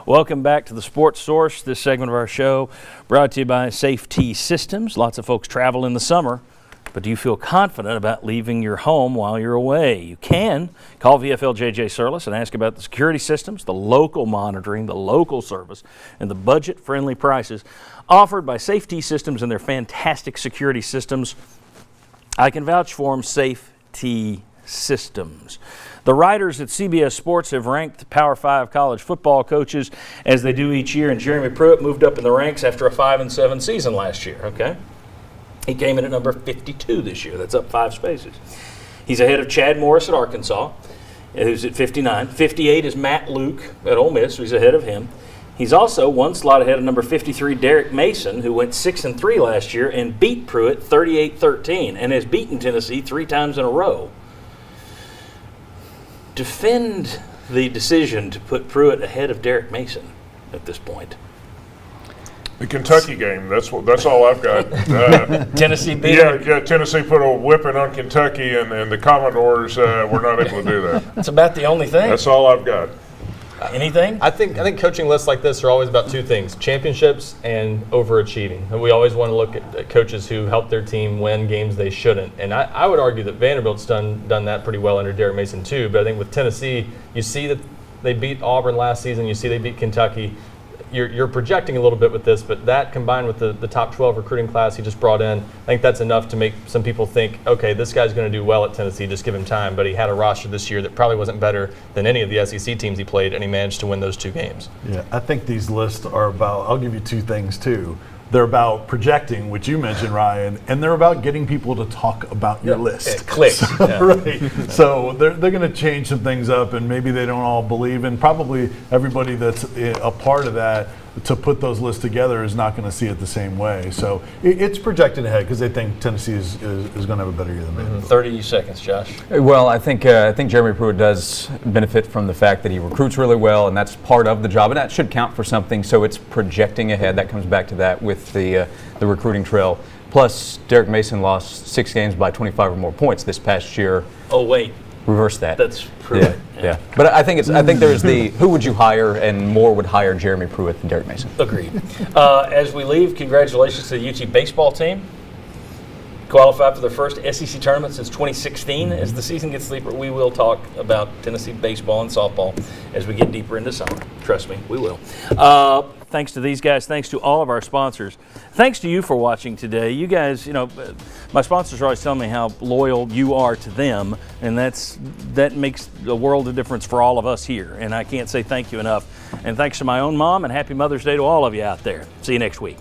Welcome back to the Sports Source. This segment of our show brought to you by Safety Systems. Lots of folks travel in the summer, but do you feel confident about leaving your home while you're away? You can. Call VFL JJ Surlis and ask about the security systems, the local monitoring, the local service, and the budget-friendly prices offered by Safety Systems and their fantastic security systems. I can vouch for them, Safety Systems. The writers at CBS Sports have ranked Power 5 college football coaches as they do each year, and Jeremy Pruitt moved up in the ranks after a 5-7 season last year, okay? He came in at number 52 this year. That's up 5 spaces. He's ahead of Chad Morris at Arkansas, who's at 59. 58 is Matt Luke at Ole Miss, so he's ahead of him. He's also one slot ahead of number 53, Derek Mason, who went 6-3 last year and beat Pruitt 38-13 and has beaten Tennessee 3 times in a row. Defend the decision to put Pruitt ahead of Derek Mason at this point. The Kentucky game, that's all I've got. Tennessee beat Yeah, Tennessee put a whipping on Kentucky, and the Commodores were not able to do that. That's about the only thing. That's all I've got. Anything? I think coaching lists like this are always about 2 things: championships and overachieving. And we always want to look at coaches who help their team win games they shouldn't. And I would argue that Vanderbilt's done that pretty well under Derek Mason too. But I think with Tennessee, you see that they beat Auburn last season. You see they beat Kentucky. You're projecting a little bit with this, but that combined with the top 12 recruiting class he just brought in, I think that's enough to make some people think, okay, this guy's going to do well at Tennessee, just give him time. But he had a roster this year that probably wasn't better than any of the SEC teams he played, and he managed to win those 2 games. Yeah, I think these lists are about, I'll give you 2 things too. They're about projecting, which you mentioned, Ryan, and they're about getting people to talk about your list. Click. So, right. So they're going to change some things up, and maybe they don't all believe, and probably everybody that's a part of that to put those lists together is not going to see it the same way. So it's projected ahead because they think Tennessee is going to have a better year than Vanderbilt. 30 seconds, Josh. Well, I think Jeremy Pruitt does benefit from the fact that he recruits really well, and that's part of the job, and that should count for something. So it's projecting ahead. That comes back to that with the recruiting trail. Plus, Derek Mason lost 6 games by 25 or more points this past year. Oh, wait. Reverse that. That's Pruitt. Yeah. But I think there's the who would you hire, and more would hire Jeremy Pruitt than Derek Mason. Agreed. As we leave, congratulations to the UT baseball team. Qualified for their first SEC tournament since 2016. As the season gets deeper, we will talk about Tennessee baseball and softball as we get deeper into summer. Trust me, we will. Thanks to these guys. Thanks to all of our sponsors. Thanks to you for watching today. You guys, my sponsors are always telling me how loyal you are to them, and that makes a world of difference for all of us here. And I can't say thank you enough. And thanks to my own mom, and happy Mother's Day to all of you out there. See you next week.